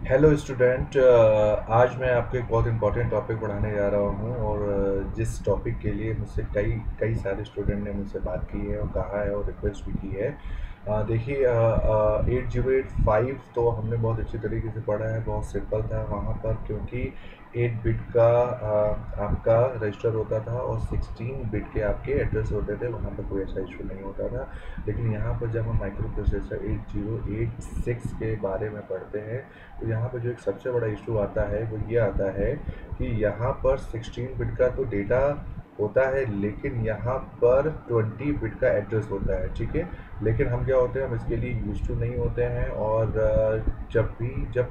Hello student, आज मैं आपको एक बहुत इम्पोर्टेंट टॉपिक पढ़ाने जा रहा हूँ और जिस टॉपिक के लिए मुझसे कई कई सारे स्टूडेंट ने मुझसे बात की है और कहा है और रिक्वेस्ट भी की है। देखिए, 8085 तो हमने बहुत अच्छी तरीके से पढ़ा है, बहुत सिंपल था वहाँ पर, क्योंकि 8 बिट का आपका रजिस्टर होता था और 16 बिट के आपके एड्रेस होते थे, वहाँ पर कोई ऐसा इशू नहीं होता था। लेकिन यहाँ पर जब हम माइक्रो प्रोसेसर 8086 के बारे में पढ़ते हैं तो यहाँ पर जो एक सबसे बड़ा इशू आता है वो ये आता है कि यहाँ पर 16 बिट का तो डेटा होता है, लेकिन यहाँ पर 20 बिट का एड्रेस होता है। ठीक है, लेकिन हम क्या होते हैं, हम इसके लिए यूज टू नहीं होते हैं और जब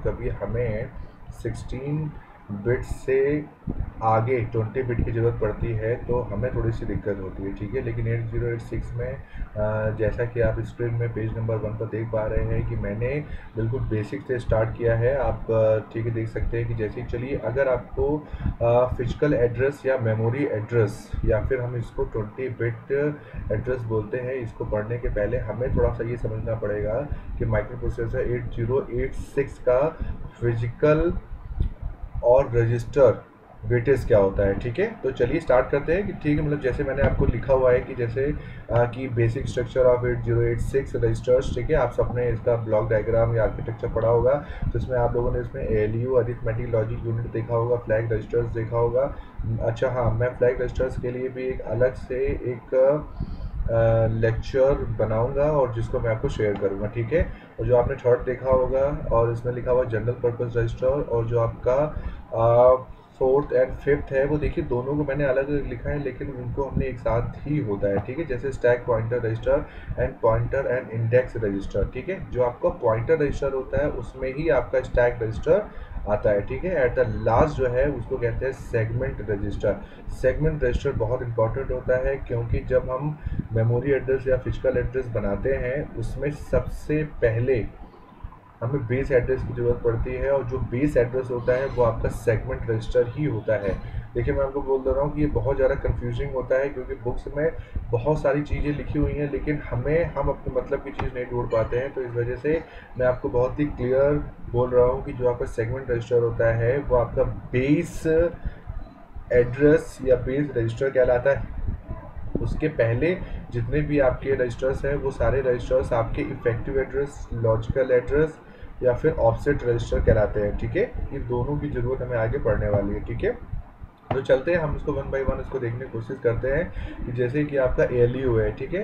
कभी हमें 16 बिट से आगे 20 बिट की ज़रूरत पड़ती है तो हमें थोड़ी सी दिक्कत होती है। ठीक है, लेकिन 8086 में जैसा कि आप स्क्रीन में पेज नंबर 1 पर देख पा रहे हैं कि मैंने बिल्कुल बेसिक से स्टार्ट किया है। आप ठीक है देख सकते हैं कि जैसे चलिए, अगर आपको फिजिकल एड्रेस या मेमोरी एड्रेस या फिर हम इसको 20 बिट एड्रेस बोलते हैं, इसको पढ़ने के पहले हमें थोड़ा सा ये समझना पड़ेगा कि माइक्रो प्रोसेसर 8086 का फिजिकल और रजिस्टर वेटेज क्या होता है। ठीक है, तो चलिए स्टार्ट करते हैं कि ठीक है, मतलब जैसे मैंने आपको लिखा हुआ है कि जैसे कि बेसिक स्ट्रक्चर ऑफ 8086 रजिस्टर्स। ठीक है, आप सबने इसका ब्लॉक डायग्राम या आर्किटेक्चर पढ़ा होगा, तो इसमें आप लोगों ने इसमें एएलयू अरिथमेटिक लॉजिक यूनिट देखा होगा, फ्लैग रजिस्टर्स देखा होगा। अच्छा हाँ, मैं फ्लैग रजिस्टर्स के लिए भी एक अलग से एक लेक्चर बनाऊंगा और जिसको मैं आपको शेयर करूंगा। ठीक है, और जो आपने थर्ड देखा होगा और इसमें लिखा हुआ जनरल पर्पस रजिस्टर, और जो आपका फोर्थ एंड फिफ्थ है वो देखिए, दोनों को मैंने अलग अलग लिखा है लेकिन उनको हमने एक साथ ही होता है। ठीक है, जैसे stack pointer register and pointer and index register. ठीक है, जो आपका पॉइंटर रजिस्टर होता है उसमें ही आपका स्टैक रजिस्टर आता है। ठीक है, एट द लास्ट जो है उसको कहते हैं सेगमेंट रजिस्टर। सेगमेंट रजिस्टर बहुत इंपॉर्टेंट होता है क्योंकि जब हम मेमोरी एड्रेस या फिजिकल एड्रेस बनाते हैं उसमें सबसे पहले हमें बेस एड्रेस की ज़रूरत पड़ती है, और जो बेस एड्रेस होता है वो आपका सेगमेंट रजिस्टर ही होता है। देखिए, मैं आपको बोल दे रहा हूँ कि ये बहुत ज़्यादा कंफ्यूजिंग होता है क्योंकि बुक्स में बहुत सारी चीज़ें लिखी हुई हैं लेकिन हम अपने मतलब की चीज़ नहीं ढूंढ पाते हैं, तो इस वजह से मैं आपको बहुत ही क्लियर बोल रहा हूँ कि जो आपका सेगमेंट रजिस्टर होता है वो आपका बेस एड्रेस या बेस रजिस्टर कहलाता है। उसके पहले जितने भी आपके रजिस्टर्स हैं वो सारे रजिस्टर्स आपके इफेक्टिव एड्रेस, लॉजिकल एड्रेस या फिर ऑफसेट रजिस्टर कहलाते हैं। ठीक है, ये दोनों की ज़रूरत हमें आगे पढ़ने वाली है। ठीक है, तो चलते हैं हम इसको वन बाय वन इसको देखने की कोशिश करते हैं कि जैसे कि आपका एएलयू है। ठीक है,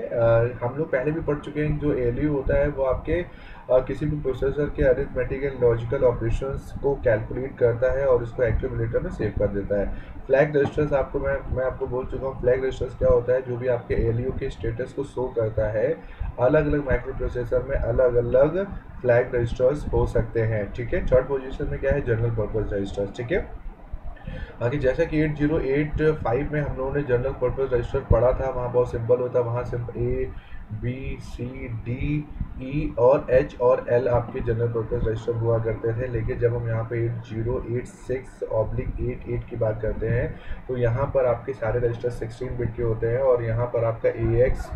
हम लोग पहले भी पढ़ चुके हैं कि जो एएलयू होता है वो आपके किसी भी प्रोसेसर के अरिथमेटिक एंड लॉजिकल ऑपरेशंस को कैलकुलेट करता है और उसको एक्यूमुलेटर में सेव कर देता है। फ्लैग रजिस्टर्स आपको मैं आपको बोल चुका हूँ, फ्लैग रजिस्टर्स क्या होता है, जो भी आपके एएलयू के स्टेटस को शो करता है। अलग अलग माइक्रो प्रोसेसर में अलग अलग फ्लैग रजिस्टर्स हो सकते हैं। ठीक है, थर्ड पोजीशन में क्या है, जनरल पर्पज रजिस्टर्स। ठीक है, बाकी जैसा कि 8085 में हम लोगों ने जनरल पर्पस रजिस्टर पढ़ा था, वहाँ बहुत सिंपल होता है, वहाँ सिर्फ A B C D E और एच और एल आपके जनरल पर्पस रजिस्टर हुआ करते थे। लेकिन जब हम यहाँ पे 8086/88 की बात करते हैं तो यहाँ पर आपके सारे रजिस्टर 16 बिट के होते हैं और यहाँ पर आपका ए एक्स,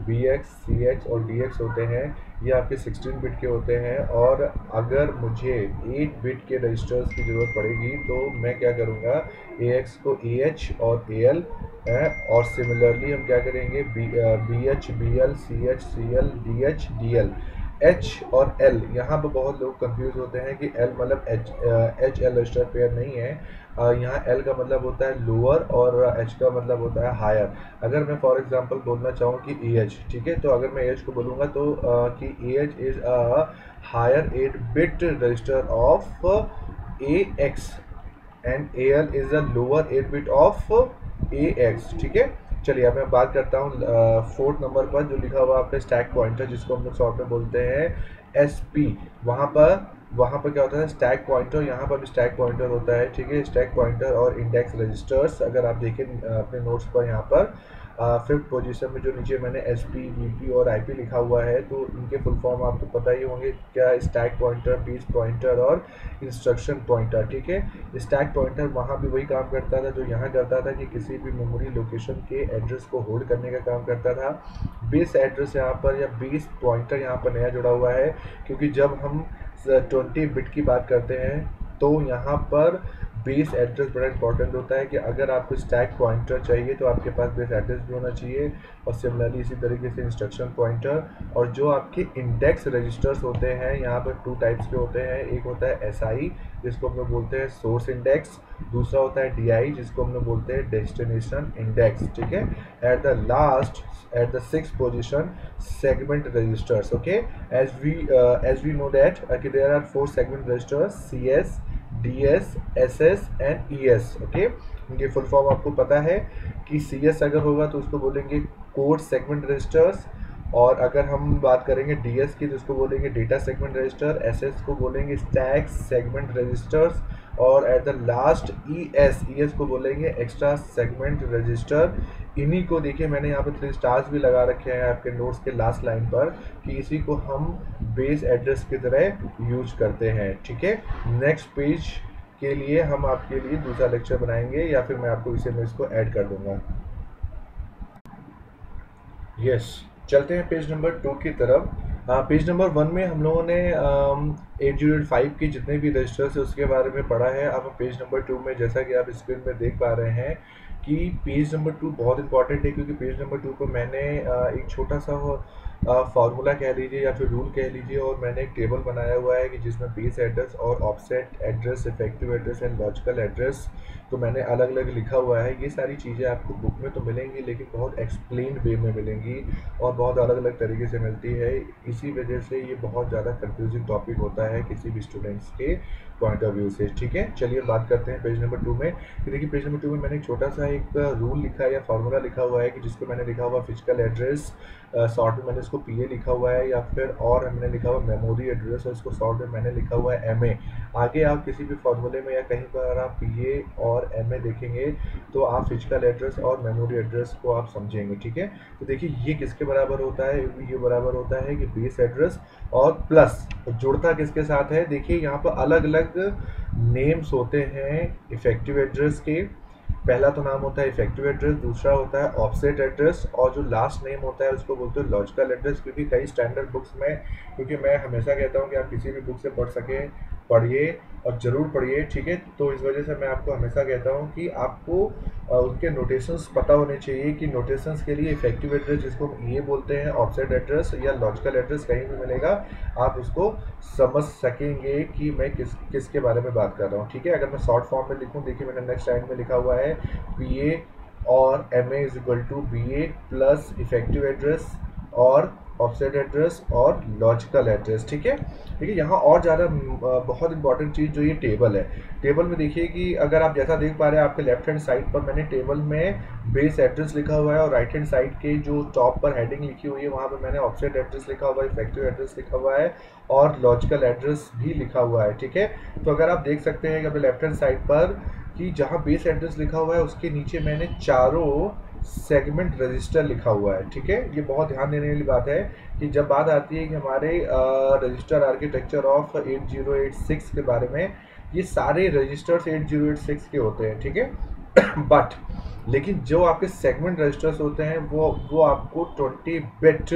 बी एक्स, सी एक्स और डी एक्स होते हैं, ये आपके 16 बिट के होते हैं। और अगर मुझे 8 बिट के रजिस्टर्स की ज़रूरत पड़ेगी तो मैं क्या करूँगा, ए एक्स को ए एच और ए एल, और सिमिलरली हम क्या करेंगे, B H B L, C H C L, D L. H और एल, यहाँ पर बहुत लोग कंफ्यूज होते हैं कि एल मतलब एच एल रजिस्टर पेयर नहीं है। यहाँ एल का मतलब होता है लोअर और एच का मतलब होता है हायर। अगर मैं फॉर एग्जांपल बोलना चाहूँ कि ए एच, ठीक है, तो अगर मैं ए एच को बोलूँगा तो कि A H is a higher 8 bit register of A X and A L is a lower 8 bit of A X. ठीक है, चलिए अब मैं बात करता हूँ फोर्थ नंबर पर जो लिखा हुआ आपका स्टैक पॉइंटर, जिसको हम लोग शॉर्ट में बोलते हैं एस पी। वहाँ पर क्या होता है, स्टैक पॉइंटर, यहाँ पर भी स्टैक पॉइंटर होता है। ठीक है, स्टैक पॉइंटर और इंडेक्स रजिस्टर्स अगर आप देखें अपने नोट्स पर यहाँ पर फिफ्थ पोजीशन में जो नीचे मैंने SP, VP और IP लिखा हुआ है, तो इनके फुल फॉर्म आपको पता ही होंगे क्या, स्टैक पॉइंटर, बेस पॉइंटर और इंस्ट्रक्शन पॉइंटर। ठीक है, स्टैक पॉइंटर वहाँ भी वही काम करता था जो यहाँ करता था, कि किसी भी मेमोरी लोकेशन के एड्रेस को होल्ड करने का काम करता था। बेस एड्रेस यहाँ पर या बेस पॉइंटर यहाँ पर नया जुड़ा हुआ है, क्योंकि जब हम 20 बिट की बात करते हैं तो यहाँ पर बेस एड्रेस बड़ा इंपॉर्टेंट होता है, कि अगर आपको स्टैक पॉइंटर चाहिए तो आपके पास बेस एड्रेस भी होना चाहिए, और सिमिलरली इसी तरीके से इंस्ट्रक्शन पॉइंटर। और जो आपके इंडेक्स रजिस्टर्स होते हैं यहाँ पर 2 टाइप्स के होते हैं, एक होता है SI जिसको हम लोग बोलते हैं सोर्स इंडेक्स, दूसरा होता है DI जिसको हम लोग बोलते हैं डेस्टिनेशन इंडेक्स। ठीक है, at the last, at the sixth position, segment registers. Okay, as we know that okay, there are 4 segment registers, CS, DS, SS and ES. Okay, इनके फुल फॉर्म आपको पता है कि CS अगर होगा तो उसको बोलेंगे कोड सेगमेंट रजिस्टर्स, और अगर हम बात करेंगे DS की तो उसको बोलेंगे डेटा सेगमेंट रजिस्टर, SS को बोलेंगे स्टैक सेगमेंट रजिस्टर्स, और एट द लास्ट ES को बोलेंगे एक्स्ट्रा सेगमेंट रजिस्टर। इन्हीं को देखिए मैंने यहाँ पर 3 स्टार्स भी लगा रखे हैं आपके नोट्स के लास्ट लाइन पर, कि इसी को हम बेस एड्रेस की तरह यूज करते हैं। ठीक है, नेक्स्ट पेज के लिए हम आपके लिए दूसरा लेक्चर बनाएंगे, या फिर मैं आपको इसी में इसको ऐड कर दूंगा। यस, चलते हैं पेज नंबर 2 की तरफ। पेज नंबर 1 में हम लोगों ने 8085 के जितने भी रजिस्टर्स है उसके बारे में पढ़ा है। अब पेज नंबर 2 में, जैसा कि आप स्क्रीन में देख पा रहे हैं, कि पेज नंबर 2 बहुत इंपॉर्टेंट है, क्योंकि पेज नंबर 2 पर मैंने एक छोटा सा फार्मूला कह लीजिए या फिर रूल कह लीजिए, और मैंने एक टेबल बनाया हुआ है कि जिसमें बेस एड्रेस और offset address, effective address and logical address तो मैंने अलग अलग लिखा हुआ है। ये सारी चीज़ें आपको बुक में तो मिलेंगी, लेकिन बहुत एक्सप्लेन वे में मिलेंगी और बहुत अलग अलग तरीके से मिलती है। इसी वजह से ये बहुत ज़्यादा कंफ्यूजिंग टॉपिक होता है किसी भी स्टूडेंट्स के पॉइंट ऑफ व्यू से। ठीक है, चलिए बात करते हैं पेज नंबर 2 में। देखिए पेज नंबर 2 में मैंने एक छोटा सा एक रूल लिखा है या फार्मूला लिखा हुआ है, कि जिसको मैंने लिखा हुआ फिजिकल एड्रेस, शॉर्ट में मैंने इसको PA लिखा हुआ है, या फिर और हमने लिखा हुआ मेमोरी एड्रेस, और इसको शॉर्ट में मैंने लिखा हुआ है MA। आगे आप किसी भी फार्मूले में या कहीं पर आप PA और MA देखेंगे तो आप फिजिकल एड्रेस और मेमोरी एड्रेस को आप समझेंगे। ठीक है, तो देखिए ये किसके बराबर होता है, ये बराबर होता है कि बेस एड्रेस और प्लस जुड़ता किसके साथ है। देखिए यहाँ पर अलग अलग नेम्स होते हैं इफेक्टिव एड्रेस के। पहला तो नाम होता है इफेक्टिव एड्रेस, दूसरा होता है ऑफसेट एड्रेस, और जो लास्ट नेम होता है उसको बोलते हैं लॉजिकल एड्रेस। क्योंकि कई स्टैंडर्ड बुक्स में, क्योंकि मैं हमेशा कहता हूँ कि आप किसी भी बुक से पढ़ सकें, पढ़िए और ज़रूर पढ़िए। ठीक है, तो इस वजह से मैं आपको हमेशा कहता हूँ कि आपको उनके नोटेशंस पता होने चाहिए, कि नोटेशंस के लिए इफेक्टिव एड्रेस जिसको हम ये बोलते हैं, ऑफसेट एड्रेस या लॉजिकल एड्रेस कहीं भी मिलेगा, आप उसको समझ सकेंगे कि मैं किसके बारे में बात कर रहा हूँ। ठीक है, अगर मैं शॉर्ट फॉर्म में लिखूँ, देखिए मैंने नेक्स्ट लाइन में लिखा हुआ है PA और MA is equal to BA plus effective address और ऑफसेट एड्रेस और लॉजिकल एड्रेस। ठीक है, देखिए यहाँ और ज़्यादा बहुत इंपॉर्टेंट चीज़ जो ये टेबल है, टेबल में देखिए कि अगर आप जैसा देख पा रहे हैं आपके लेफ्ट हैंड साइड पर मैंने टेबल में बेस एड्रेस लिखा हुआ है, और राइट हैंड साइड के जो टॉप पर हेडिंग लिखी हुई है वहाँ पर मैंने ऑफसेट एड्रेस लिखा हुआ है, इफेक्टिव एड्रेस लिखा हुआ है और लॉजिकल एड्रेस भी लिखा हुआ है। ठीक है, तो अगर आप देख सकते हैं कि अपने लेफ्ट हैंड साइड पर कि जहाँ बेस एड्रेस लिखा हुआ है उसके नीचे मैंने चारों सेगमेंट रजिस्टर लिखा हुआ है। ठीक है, ये बहुत ध्यान देने वाली बात है कि जब बात आती है कि हमारे रजिस्टर आर्किटेक्चर ऑफ 8086 के बारे में, ये सारे रजिस्टर्स 8086 के होते हैं। ठीक है, बट लेकिन जो आपके सेगमेंट रजिस्टर्स होते हैं वो आपको 20 बिट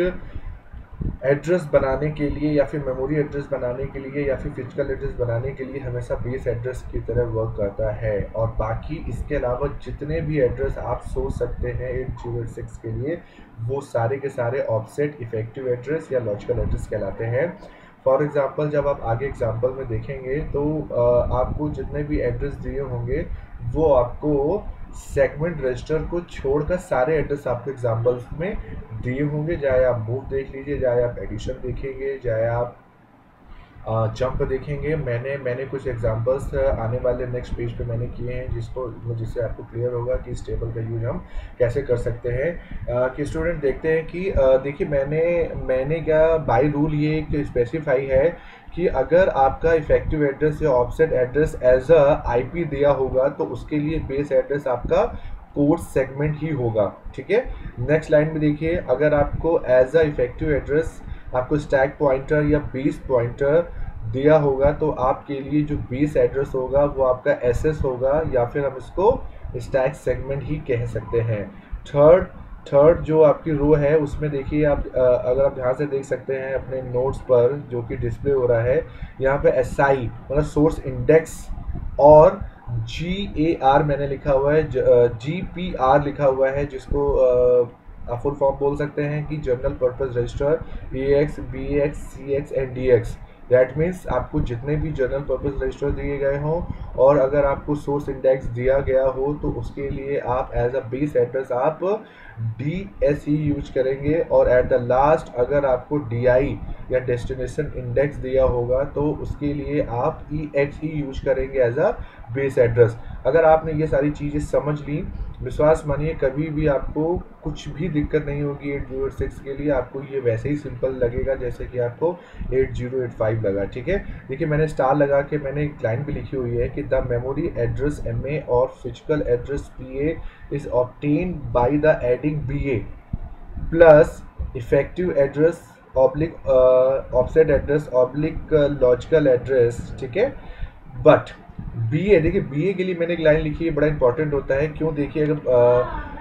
एड्रेस बनाने के लिए या फिर मेमोरी एड्रेस बनाने के लिए या फिर फिजिकल एड्रेस बनाने के लिए हमेशा बेस एड्रेस की तरह वर्क करता है। और बाकी इसके अलावा जितने भी एड्रेस आप सोच सकते हैं 8086 के लिए, वो सारे के सारे ऑफसेट इफेक्टिव एड्रेस या लॉजिकल एड्रेस कहलाते हैं। फॉर एग्जांपल जब आप आगे एग्जांपल में देखेंगे तो आपको जितने भी एड्रेस दिए होंगे वो आपको सेगमेंट रजिस्टर को छोड़कर सारे एड्रेस आपको एग्जांपल्स में दिए होंगे। चाहे आप मूव देख लीजिए, चाहे आप एडिशन देखेंगे, चाहे आप जंप देखेंगे। मैंने कुछ एग्जांपल्स आने वाले नेक्स्ट पेज पे मैंने किए हैं जिससे आपको क्लियर होगा कि इस टेबल का यूज हम कैसे कर सकते हैं। कि स्टूडेंट देखते हैं कि देखिए मैंने क्या बाय रूल ये एक स्पेसिफाई है कि अगर आपका इफेक्टिव एड्रेस या offset address as a IP दिया होगा तो उसके लिए बेस एड्रेस आपका कोड सेगमेंट ही होगा, ठीक है। नेक्स्ट लाइन में देखिए, अगर आपको एज अ इफेक्टिव एड्रेस आपको स्टैक पॉइंटर या बेस पॉइंटर दिया होगा तो आपके लिए जो बेस एड्रेस होगा वो आपका एसएस होगा, या फिर हम इसको स्टैक सेगमेंट ही कह सकते हैं। थर्ड थर्ड जो आपकी रो है उसमें देखिए आप, अगर आप ध्यान से देख सकते हैं अपने नोट्स पर जो कि डिस्प्ले हो रहा है, यहाँ पे एसआई मतलब सोर्स इंडेक्स और GAR मैंने लिखा हुआ है, GPR लिखा हुआ है, जिसको आप फुल फॉर्म बोल सकते हैं कि general purpose register AX BX CX and DX। That means आपको जितने भी जनरल पर्पस रजिस्टर दिए गए हों और अगर आपको सोर्स इंडेक्स दिया गया हो तो उसके लिए आप एज अ बेस एड्रेस आप DSE यूज करेंगे, और एट द लास्ट अगर आपको DI या डेस्टिनेशन इंडेक्स दिया होगा तो उसके लिए आप EXE यूज करेंगे एज अ बेस एड्रेस। अगर आपने ये सारी चीज़ें समझ ली, विश्वास मानिए कभी भी आपको कुछ भी दिक्कत नहीं होगी 8086 के लिए, आपको ये वैसे ही सिंपल लगेगा जैसे कि आपको 8085 लगा, ठीक है। देखिए मैंने स्टार लगा के मैंने एक लाइन भी लिखी हुई है कि द मेमोरी एड्रेस MA और physical address PA is obtain by the adding BA plus effective address oblique offset address oblique logical address, ठीक है। बट BA, देखिए BA के लिए मैंने एक लाइन लिखी है, बड़ा इंपॉर्टेंट होता है। क्यों? देखिए अगर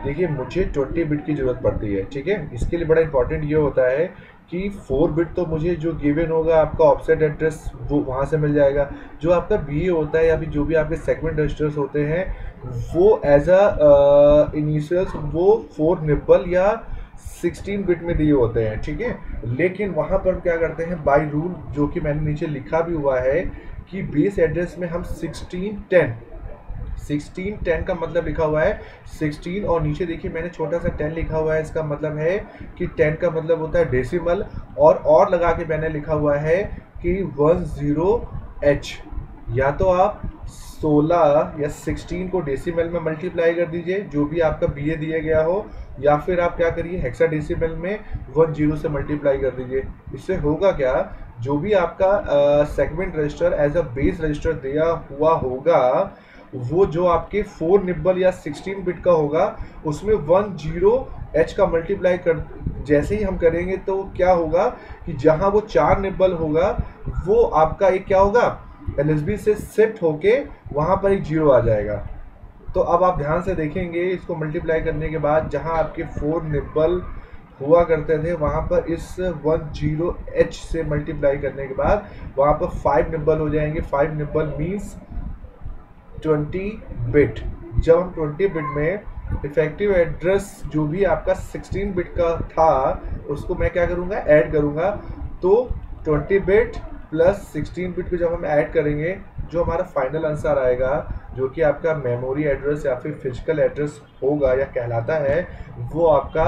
देखिए मुझे 20 बिट की ज़रूरत पड़ती है, ठीक है। इसके लिए बड़ा इंपॉर्टेंट ये होता है कि 4 बिट तो मुझे जो गिवन होगा आपका ऑफसेट एड्रेस वो वहाँ से मिल जाएगा। जो आपका BA होता है या फिर जो भी आपके सेगमेंट रजिस्टर्स होते हैं वो एज अ इनिशियल्स वो 4 निब्बल या 16 बिट में दिए होते हैं, ठीक है। लेकिन वहाँ पर हम क्या करते हैं बाय रूल, जो कि मैंने नीचे लिखा भी हुआ है कि बेस एड्रेस में हम 1610 का मतलब लिखा हुआ है 16, और नीचे देखिए मैंने छोटा सा 10 लिखा हुआ है। इसका मतलब है कि 10 का मतलब होता है डेसिमल, और लगा के मैंने लिखा हुआ है कि 10H। या तो आप 16 या 16 को डेसिमल में मल्टीप्लाई कर दीजिए जो भी आपका BA दिया गया हो, या फिर आप क्या करिए हेक्साडेसिमल में 10 से मल्टीप्लाई कर दीजिए। इससे होगा क्या, जो भी आपका segment register as a base register दिया हुआ होगा वो जो आपके 4 निब्बल या 16 बिट का होगा उसमें 10H का मल्टीप्लाई कर जैसे ही हम करेंगे तो क्या होगा कि जहां वो 4 निब्बल होगा वो आपका एक क्या होगा LSB से शिफ्ट होके वहां पर एक 0 आ जाएगा। तो अब आप ध्यान से देखेंगे इसको मल्टीप्लाई करने के बाद जहां आपके 4 निब्बल हुआ करते थे वहां पर इस 10H से मल्टीप्लाई करने के बाद वहां पर 5 निब्बल हो जाएंगे। 5 निब्बल मीन्स 20 बिट। जब हम 20 बिट में इफेक्टिव एड्रेस जो भी आपका 16 बिट का था उसको मैं क्या करूंगा ऐड करूंगा, तो 20 बिट प्लस 16 बिट को जब हम ऐड करेंगे जो हमारा फाइनल आंसर आएगा जो कि आपका मेमोरी एड्रेस या फिर फिजिकल एड्रेस होगा या कहलाता है वो आपका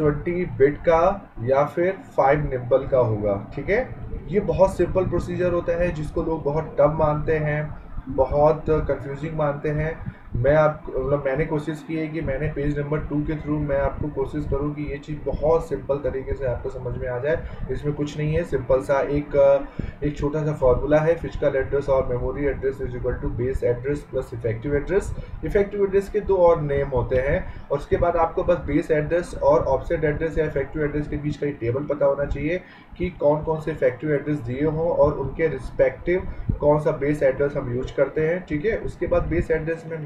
20 बिट का या फिर 5 निब्बल का होगा, ठीक है। ये बहुत सिंपल प्रोसीजर होता है जिसको लोग बहुत टफ मानते हैं, बहुत कंफ्यूजिंग मानते हैं। मैंने कोशिश की है कि मैंने पेज नंबर 2 के थ्रू मैं आपको कोशिश करूं कि ये चीज़ बहुत सिंपल तरीके से आपको समझ में आ जाए। इसमें कुछ नहीं है, सिंपल सा एक छोटा सा फॉर्मूला है, फिजिकल एड्रेस और memory address is equal to base address plus effective address. Effective address के 2 और नेम होते हैं और उसके बाद आपको बस बेस एड्रेस और ऑफसेट एड्रेस या इफेक्टिव एड्रेस के बीच का एक टेबल पता होना चाहिए कि कौन कौन से इफेक्टिव एड्रेस दिए हों और उनके रिस्पेक्टिव कौन सा बेस एड्रेस हम यूज करते हैं, ठीक है। उसके बाद बेस एड्रेस में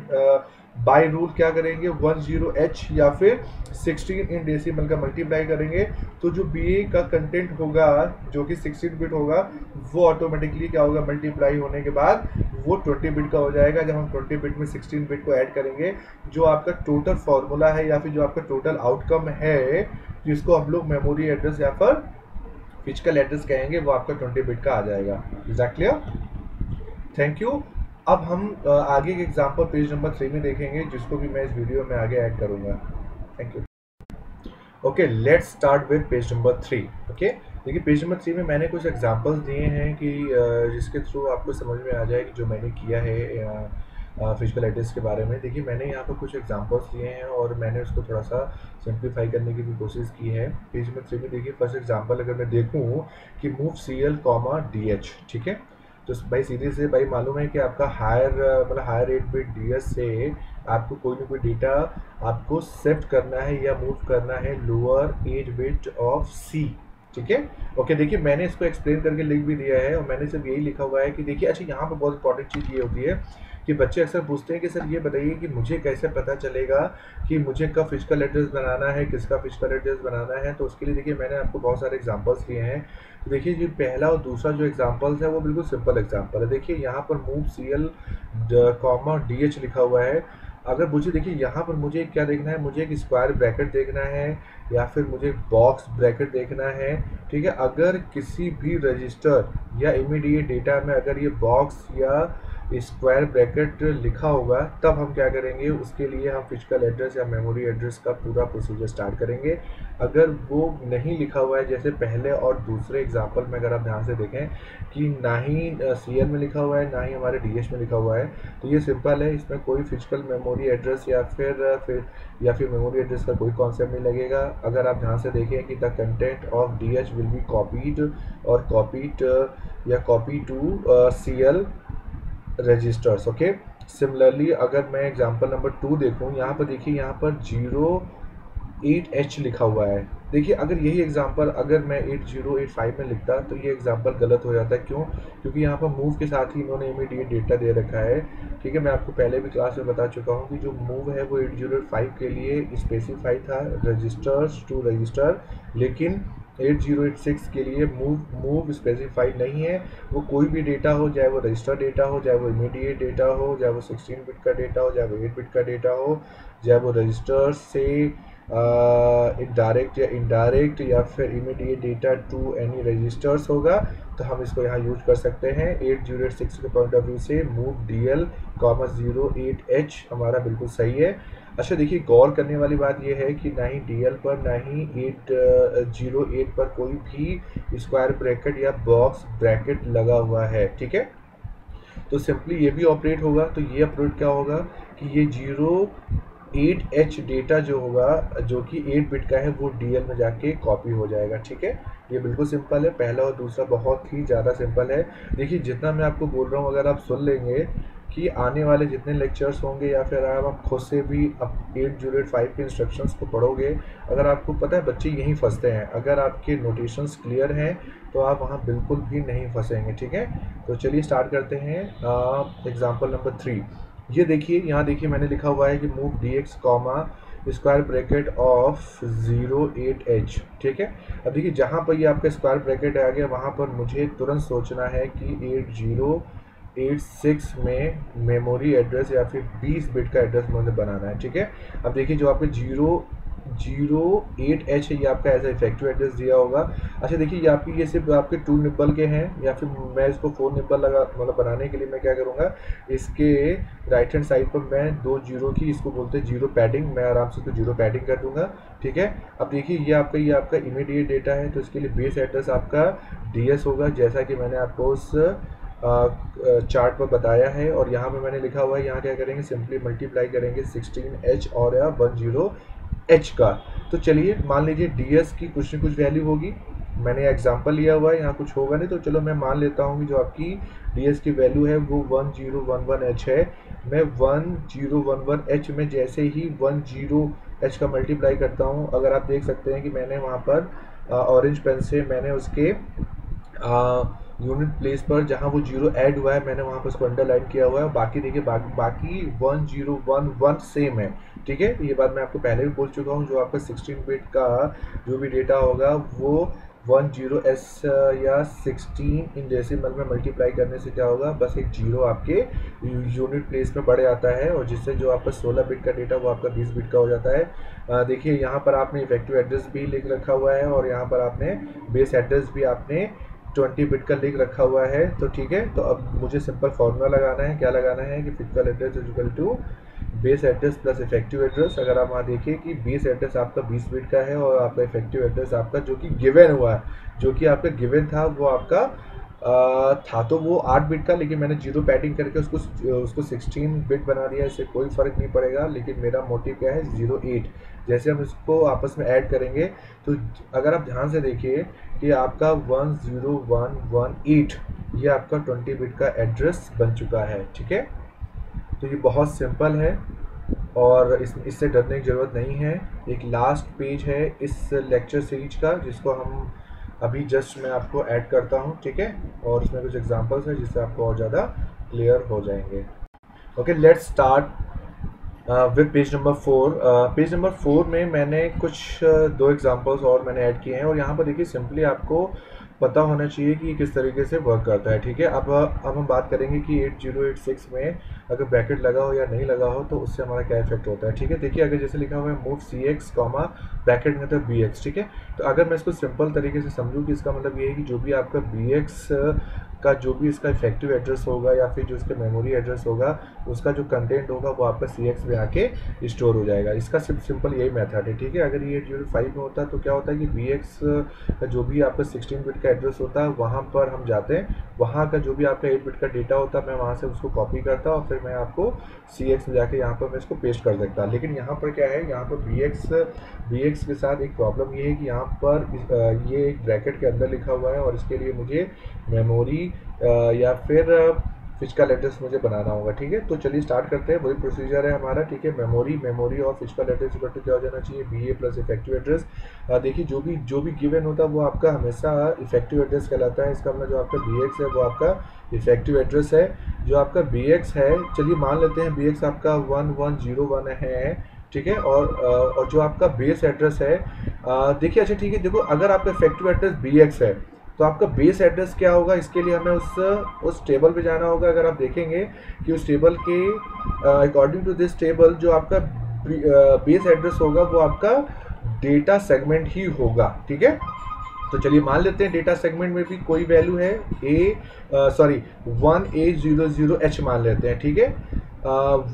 बाय रूल क्या करेंगे 10H या फिर 16 इन डेसिमल का मल्टीप्लाई करेंगे, तो जो BA का कंटेंट होगा जो कि 16 बिट होगा वो ऑटोमेटिकली क्या होगा मल्टीप्लाई होने के बाद वो 20 बिट का हो जाएगा। जब हम 20 बिट में 16 बिट को ऐड करेंगे जो आपका टोटल फॉर्मूला है या फिर जो आपका टोटल आउटकम है जिसको हम लोग मेमोरी एड्रेस या फिर फिजिकल एड्रेस कहेंगे वो आपका 20 बिट का आ जाएगा। Is that clear? Thank you. अब हम आगे के एग्जांपल पेज नंबर 3 में देखेंगे जिसको भी मैं इस वीडियो में आगे ऐड करूंगा। Thank you. Okay, let's start with page number 3। Okay, देखिए पेज नंबर 3 में मैंने कुछ एग्जांपल्स दिए हैं कि जिसके थ्रू आपको समझ में आ जाए कि जो मैंने किया है फिजिकल एड्रेस के बारे में। देखिए मैंने यहाँ पर कुछ एग्जांपल्स दिए हैं और मैंने उसको थोड़ा सा सिंप्लीफाई करने की भी कोशिश की है। पेज नंबर 3 में देखिए फर्स्ट एग्जांपल अगर मैं देखूँ कि मूव CL, DH, ठीक है। तो भाई सीधे से भाई मालूम है कि आपका हायर 8 बिट DS से आपको कोई ना कोई डेटा आपको शिफ्ट करना है या मूव करना है लोअर 8 बिट ऑफ सी। ठीक है, ओके। देखिए मैंने इसको एक्सप्लेन करके लिख भी दिया है, और मैंने सिर्फ यही लिखा हुआ है कि देखिए, अच्छा यहाँ पर बहुत इंपॉर्टेंट चीज़ ये होती है कि बच्चे अक्सर पूछते हैं कि सर ये बताइए कि मुझे कैसे पता चलेगा कि मुझे कब फिजिकल एड्रेस बनाना है, किसका फिजिकल एड्रेस बनाना है। तो उसके लिए देखिए मैंने आपको बहुत सारे एग्जांपल्स दिए हैं। तो देखिए जो पहला और दूसरा जो एग्जांपल्स है वो बिल्कुल सिंपल एग्जांपल है। देखिए यहाँ पर मूव CL कॉमा DH लिखा हुआ है। अगर मुझे देखिए यहाँ पर मुझे क्या देखना है, मुझे एक स्क्वायर ब्रैकेट देखना है या फिर मुझे बॉक्स ब्रैकेट देखना है। ठीक है, अगर किसी भी रजिस्टर या इमीडिएट डेटा में अगर ये बॉक्स या स्क्वायर ब्रैकेट लिखा होगा तब हम क्या करेंगे, उसके लिए हम फिजिकल एड्रेस या मेमोरी एड्रेस का पूरा प्रोसीजर स्टार्ट करेंगे। अगर वो नहीं लिखा हुआ है, जैसे पहले और दूसरे एग्जांपल में अगर आप ध्यान से देखें कि ना ही CL में लिखा हुआ है ना ही हमारे DH में लिखा हुआ है, तो ये सिंपल है, इसमें कोई फिजिकल मेमोरी एड्रेस या फिर मेमोरी एड्रेस का कोई कॉन्सेप्ट नहीं लगेगा। अगर आप ध्यान से देखें कि the content of DH will be copied और copy to CL registers. Okay, similarly अगर मैं एग्जांपल नंबर 2 देखूं, यहाँ पर देखिए यहाँ पर 08H लिखा हुआ है। देखिए अगर यही एग्जांपल अगर मैं 8085 में लिखता तो ये एग्जांपल गलत हो जाता है। क्यों? क्योंकि यहाँ पर मूव के साथ ही इन्होंने इमीडिएट डेटा दे रखा है। ठीक है, मैं आपको पहले भी क्लास में बता चुका हूँ कि जो मूव है वो 8085 के लिए स्पेसिफाई था रजिस्टर्स टू रजिस्टर, लेकिन 8086 के लिए मूव स्पेसिफाइड नहीं है। वो कोई भी डेटा हो, चाहे वो रजिस्टर डेटा हो, चाहे वो इमीडिएट डेटा हो, चाहे वो 16 बिट का डेटा हो, चाहे वो 8 बिट का डेटा हो, चाहे वो रजिस्टर से डायरेक्ट या इनडायरेक्ट या फिर immediate data to any registers होगा, तो हम इसको यहाँ यूज कर सकते हैं। 8086 के पॉइंट ऑफ व्यू से मूव DL 08H हमारा बिल्कुल सही है। अच्छा देखिए, गौर करने वाली बात यह है कि ना ही DL पर ना ही 808 पर कोई भी स्क्वायर ब्रैकेट या बॉक्स ब्रैकेट लगा हुआ है। ठीक है, तो सिंपली ये भी ऑपरेट होगा। तो ये ऑपरेट क्या होगा कि ये 08H डेटा जो होगा जो कि 8 बिट का है वो DL में जाके कॉपी हो जाएगा। ठीक है, ये बिल्कुल सिंपल है। पहला और दूसरा बहुत ही ज़्यादा सिंपल है। देखिए जितना मैं आपको बोल रहा हूँ, अगर आप सुन लेंगे कि आने वाले जितने लेक्चर्स होंगे या फिर आप खुद से भी अब 8085 के इंस्ट्रक्शंस को पढ़ोगे, अगर आपको पता है बच्चे यहीं फंसते हैं। अगर आपके नोटेशंस क्लियर हैं तो आप वहाँ बिल्कुल भी नहीं फंसेंगे। ठीक है, तो चलिए स्टार्ट करते हैं एग्जाम्पल नंबर 3। ये देखिए, यहाँ देखिए मैंने लिखा हुआ है कि move DX comma square bracket of 08H। ठीक है, अब देखिए जहाँ पर ये आपका स्क्वायर ब्रैकेट आ गया वहाँ पर मुझे तुरंत सोचना है कि 8086 में मेमोरी एड्रेस या फिर 20 बिट का एड्रेस मुझे बनाना है। ठीक है, अब देखिए जो आपके 08H है ये आपका ऐसा इफेक्टिव एड्रेस दिया होगा। अच्छा देखिए ये सिर्फ आपके 2 निब्बल के हैं, या फिर मैं इसको 4 निब्बल लगा मतलब बनाने के लिए मैं क्या करूँगा, इसके राइट हैंड साइड पर मैं 2 जीरो की, इसको बोलते हैं जीरो पैडिंग, मैं आराम से तो जीरो पैडिंग कर दूंगा। ठीक है, अब देखिए ये आपका इमीडिएट डेटा है, तो इसके लिए बेस एड्रेस आपका DS होगा, जैसा कि मैंने आपको उस चार्ट पर बताया है। और यहाँ पे मैंने लिखा हुआ है, यहाँ क्या करेंगे, सिंपली मल्टीप्लाई करेंगे 16H और 10H का। तो चलिए मान लीजिए DS की कुछ न कुछ वैल्यू होगी, मैंने एग्जांपल लिया हुआ है, यहाँ कुछ होगा नहीं, तो चलो मैं मान लेता हूँ कि जो आपकी DS की वैल्यू है वो 1011H है। मैं 1011H में जैसे ही 10H का मल्टीप्लाई करता हूँ, अगर आप देख सकते हैं कि मैंने वहाँ पर ऑरेंज पेन से मैंने उसके यूनिट प्लेस पर जहाँ वो जीरो ऐड हुआ है मैंने वहाँ पर उसको अंडरलाइन किया हुआ है। बाकी देखिए बाकी 1011 सेम है। ठीक है, ये बात मैं आपको पहले भी बोल चुका हूँ। जो आपका 16 बिट का जो भी डेटा होगा वो 10S या 16 इन डेसिमल में मल्टीप्लाई करने से क्या होगा, बस एक जीरो आपके यूनिट प्लेस में बढ़ जाता है, और जिससे जो आपका 16 बिट का डेटा वो आपका 20 बिट का हो जाता है। देखिए यहाँ पर आपने इफेक्टिव एड्रेस भी लिख रखा हुआ है, और यहाँ पर आपने बेस एड्रेस भी आपने 20 बिट का लिख रखा हुआ है। तो ठीक है, तो अब मुझे सिंपल फॉर्मूला लगाना है। क्या लगाना है कि physical address is equal to base address plus effective address. अगर आप वहाँ देखिए कि बेस एड्रेस आपका 20 बिट का है और आपका इफेक्टिव एड्रेस आपका जो कि गिवन हुआ है, जो कि आपका गिवन था वो आपका था तो वो 8 बिट का, लेकिन मैंने जीरो पैडिंग करके उसको 16 बिट बना दिया। इससे कोई फ़र्क नहीं पड़ेगा, लेकिन मेरा मोटिव क्या है 08। जैसे हम इसको आपस में ऐड करेंगे तो अगर आप ध्यान से देखिए कि आपका 10118 ये आपका 20 बिट का एड्रेस बन चुका है। ठीक है, तो ये बहुत सिंपल है। और इससे डरने की ज़रूरत नहीं है। एक लास्ट पेज है इस लेक्चर सीरीज का जिसको हम अभी जस्ट मैं आपको ऐड करता हूँ, ठीक है, और इसमें कुछ एग्जांपल्स हैं जिससे आपको और ज़्यादा क्लियर हो जाएंगे। Okay, let's start with page number 4। Page number 4 में मैंने कुछ दो एग्जांपल्स और मैंने ऐड किए हैं, और यहाँ पर देखिए सिंपली आपको पता होना चाहिए कि किस तरीके से वर्क करता है, ठीक है। अब हम बात करेंगे कि 8086 में अगर ब्रैकेट लगा हो या नहीं लगा हो तो उससे हमारा क्या इफेक्ट होता है, ठीक है। देखिए अगर जैसे लिखा हुआ है मूव CX कॉमा ब्रैकेट में तो BX, ठीक है। तो अगर मैं इसको सिंपल तरीके से समझूँ कि इसका मतलब ये है कि जो भी आपका BX का जो भी इसका इफेक्टिव एड्रेस होगा या फिर जो इसका मेमोरी एड्रेस होगा उसका जो कंटेंट होगा वो आपका CX में आके स्टोर हो जाएगा। इसका सिंपल यही मेथड है, ठीक है। अगर ये 8085 में होता है तो क्या होता है कि BX का जो भी आपका 16 बिट का एड्रेस होता है वहाँ पर हम जाते हैं, वहाँ का जो भी आपका 8 बिट का डेटा होता है मैं वहाँ से उसको कॉपी करता और फिर मैं आपको CX में जाके यहाँ पर मैं इसको पेस्ट कर देता। लेकिन यहाँ पर क्या है, यहाँ पर BX के साथ एक प्रॉब्लम ये है कि यहाँ पर ये एक ब्रैकेट के अंदर लिखा हुआ है और इसके लिए मुझे मेमोरी या फिर फिजिकल एड्रेस मुझे बनाना होगा, ठीक है। तो चलिए स्टार्ट करते हैं, वही प्रोसीजर है हमारा, ठीक है। मेमोरी और फिजिकल एड्रेस इक्वल टू क्या हो जाना चाहिए, BA प्लस इफेक्टिव एड्रेस। देखिए जो भी गिवन होता है वो आपका हमेशा इफेक्टिव एड्रेस कहलाता है। इसका मतलब जो आपका BX है वो आपका इफेक्टिव एड्रेस है। जो आपका BX है, चलिए मान लेते हैं BX आपका 1101 है, ठीक है। और जो आपका बेस एड्रेस है, देखिए अच्छा ठीक है, देखो अगर आपका इफेक्टिव एड्रेस BX है तो आपका बेस एड्रेस क्या होगा, इसके लिए हमें उस टेबल पे जाना होगा। अगर आप देखेंगे कि उस टेबल के अकॉर्डिंग टू दिस टेबल जो आपका बेस एड्रेस होगा वो आपका डेटा सेगमेंट ही होगा, ठीक है। तो चलिए मान लेते हैं डेटा सेगमेंट में भी कोई वैल्यू है 1A00H मान लेते हैं, ठीक है।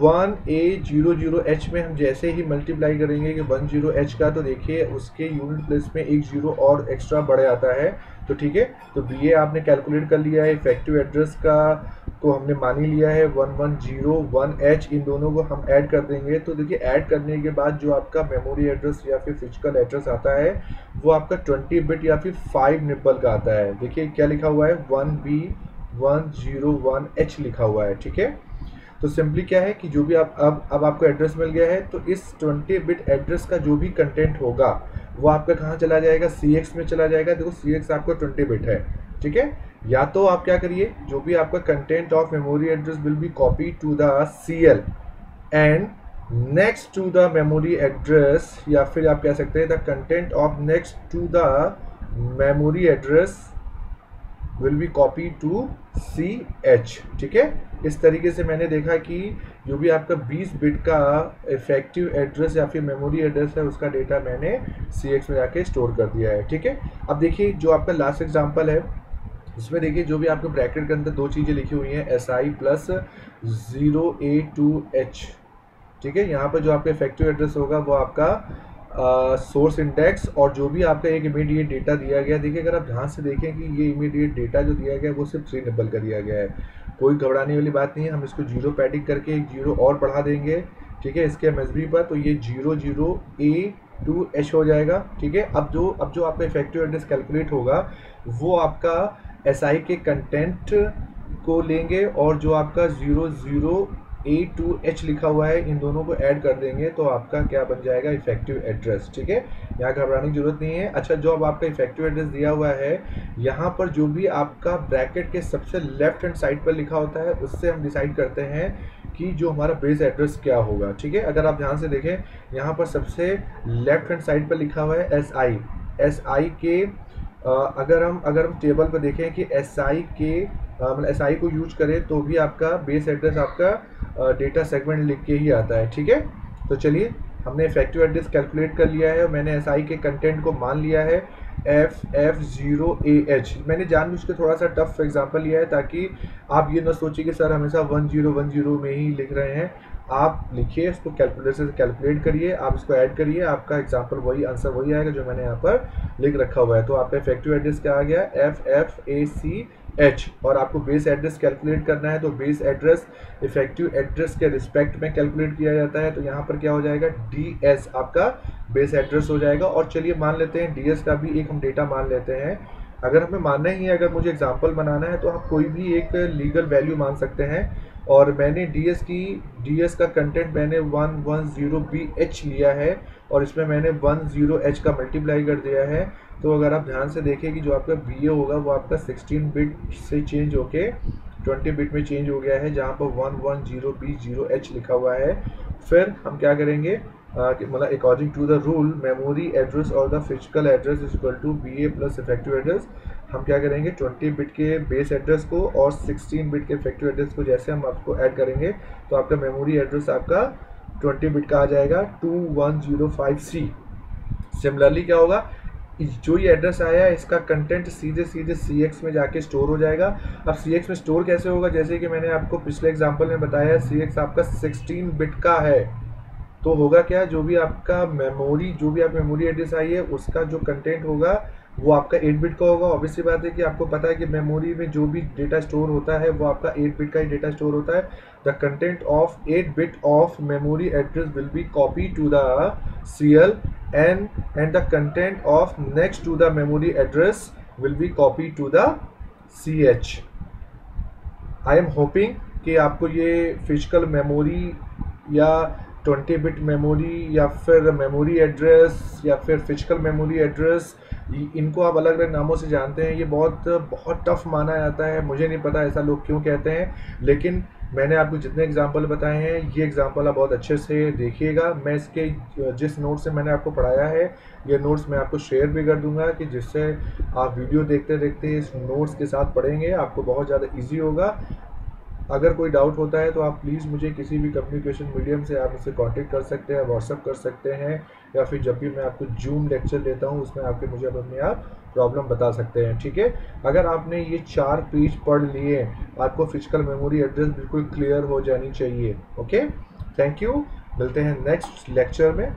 1A00H में हम जैसे ही मल्टीप्लाई करेंगे कि 10H का, तो देखिए उसके यूनिट प्लेस में एक जीरो और एक्स्ट्रा बढ़ जाता है, तो ठीक है। तो BA आपने कैलकुलेट कर लिया है, इफेक्टिव एड्रेस का को हमने मान ही लिया है 1101H, इन दोनों को हम ऐड कर देंगे। तो देखिए ऐड करने के बाद जो आपका मेमोरी एड्रेस या फिर फिजिकल एड्रेस आता है वो आपका 20 बिट या फिर 5 निपल का आता है। देखिए क्या लिखा हुआ है, 1B101H लिखा हुआ है, ठीक है। तो सिंपली क्या है कि जो भी अब आपको एड्रेस मिल गया है, तो इस 20 बिट एड्रेस का जो भी कंटेंट होगा वो आपका कहाँ चला जाएगा, CX में चला जाएगा। देखो CX आपका 20 बिट है, ठीक है। या तो आप क्या करिए, जो भी आपका content of memory address will be copy to the CL and next to the memory address, या फिर आप कह सकते हैं the content of next to the memory address will be copy to CH, ठीक है। इस तरीके से मैंने देखा कि जो भी आपका 20 बिट का इफेक्टिव एड्रेस या फिर मेमोरी एड्रेस है उसका डेटा मैंने CX में जाके स्टोर कर दिया है, ठीक है। अब देखिए जो आपका लास्ट एग्जांपल है इसमें देखिए जो भी आपके ब्रैकेट के अंदर दो चीज़ें लिखी हुई हैं, SI प्लस 0A2H, ठीक है। यहाँ पर जो आपका इफेक्टिव एड्रेस होगा वो आपका सोर्स इंडेक्स और जो भी आपका एक इमीडिएट डेटा दिया गया, देखिए अगर आप ध्यान से देखें कि ये इमीडिएट डेटा जो दिया गया है वो सिर्फ 3 निबल का दिया गया है, कोई घबराने वाली बात नहीं है। हम इसको जीरो पैडिंग करके एक जीरो और बढ़ा देंगे, ठीक है, इसके MSB पर, तो ये 00A2H हो जाएगा, ठीक है। अब जो आपका इफेक्टिव एड्रेस कैलकुलेट होगा वो आपका SI के कंटेंट को लेंगे और जो आपका 00A2H लिखा हुआ है इन दोनों को ऐड कर देंगे तो आपका क्या बन जाएगा, इफेक्टिव एड्रेस, ठीक है। यहाँ घबराने की जरूरत नहीं है। अच्छा, जो अब आपका इफेक्टिव एड्रेस दिया हुआ है यहाँ पर जो भी आपका ब्रैकेट के सबसे लेफ्ट हैंड साइड पर लिखा होता है उससे हम डिसाइड करते हैं कि जो हमारा बेस एड्रेस क्या होगा, ठीक है। अगर आप ध्यान से देखें यहाँ पर सबसे लेफ्ट हैंड साइड पर लिखा हुआ है SI के अगर हम टेबल पर देखें कि SI के मतलब SI को यूज करें तो भी आपका बेस एड्रेस आपका डेटा सेगमेंट लिख के ही आता है, ठीक है। तो चलिए हमने इफेक्टिव एड्रेस कैलकुलेट कर लिया है और मैंने SI के कंटेंट को मान लिया है FF0AH। मैंने जानबूझ के थोड़ा सा टफ एग्जांपल लिया है ताकि आप ये ना सोचिए कि सर हमेशा 1010 में ही लिख रहे हैं। आप लिखिए, इसको कैलकुलेटर से कैलकुलेट करिए, आप इसको ऐड करिए, आपका एग्जांपल वही आंसर वही आएगा जो मैंने यहाँ पर लिख रखा हुआ है। तो आपका इफेक्टिव एड्रेस क्या आ गया, FFACH, और आपको बेस एड्रेस कैलकुलेट करना है तो बेस एड्रेस इफेक्टिव एड्रेस के रिस्पेक्ट में कैलकुलेट किया जाता है। तो यहाँ पर क्या हो जाएगा, DS आपका बेस एड्रेस हो जाएगा। और चलिए मान लेते हैं DS का भी एक हम डेटा मान लेते हैं। अगर हमें मानना ही है, अगर मुझे एग्जांपल बनाना है, तो आप कोई भी एक लीगल वैल्यू मान सकते हैं। और मैंने डीएस का कंटेंट मैंने 110BH लिया है और इसमें मैंने 10H का मल्टीप्लाई कर दिया है। तो अगर आप ध्यान से देखें कि जो आपका बी ए होगा वो आपका 16 बिट से चेंज होके 20 बिट में चेंज हो गया है, जहाँ पर 110B0H लिखा हुआ है। फिर हम क्या करेंगे मतलब according to the rule memory address और the physical address is equal to B A plus effective address. हम क्या करेंगे 20 बिट के बेस एड्रेस को और 16 बिट के इफेक्टिव एड्रेस को जैसे हम आपको ऐड करेंगे तो आपका मेमोरी एड्रेस आपका 20 बिट का आ जाएगा 2105C। सिमिलरली क्या होगा, जो ये एड्रेस आया है इसका कंटेंट सीधे सीधे CX में जाके स्टोर हो जाएगा। अब CX में स्टोर कैसे होगा, जैसे कि मैंने आपको पिछले एग्जांपल में बताया, CX आपका 16 बिट का है। तो होगा क्या, जो भी आपका मेमोरी एड्रेस आई है उसका जो कंटेंट होगा वो आपका 8 बिट का होगा। ऑब्वियसली बात है कि आपको पता है कि मेमोरी में जो भी डेटा स्टोर होता है वो आपका 8 बिट का ही डेटा स्टोर होता है। The content of 8 bit of memory address will be copy to the CL and the content of next to the memory address will be copied to the CH। I am hoping कि आपको ये physical memory या 20 bit memory या फिर memory address या फिर physical memory address, इनको आप अलग अलग नामों से जानते हैं। ये बहुत बहुत टफ माना जाता है, मुझे नहीं पता ऐसा लोग क्यों कहते हैं, लेकिन मैंने आपको जितने एग्जाम्पल बताए हैं ये एग्जाम्पल आप बहुत अच्छे से देखिएगा। मैं इसके जिस नोट से मैंने आपको पढ़ाया है ये नोट्स मैं आपको शेयर भी कर दूंगा कि जिससे आप वीडियो देखते देखते इस नोट्स के साथ पढ़ेंगे, आपको बहुत ज़्यादा ईजी होगा। अगर कोई डाउट होता है तो आप प्लीज़ मुझे किसी भी कम्युनिकेशन मीडियम से आप मुझसे कांटेक्ट कर सकते हैं, व्हाट्सअप कर सकते हैं, या फिर जब भी मैं आपको जूम लेक्चर देता हूँ उसमें आके मुझे अपने आप प्रॉब्लम बता सकते हैं, ठीक है। अगर आपने ये 4 पेज पढ़ लिए आपको फिजिकल मेमोरी एड्रेस बिल्कुल क्लियर हो जानी चाहिए। ओके, थैंक यू, मिलते हैं नेक्स्ट लेक्चर में।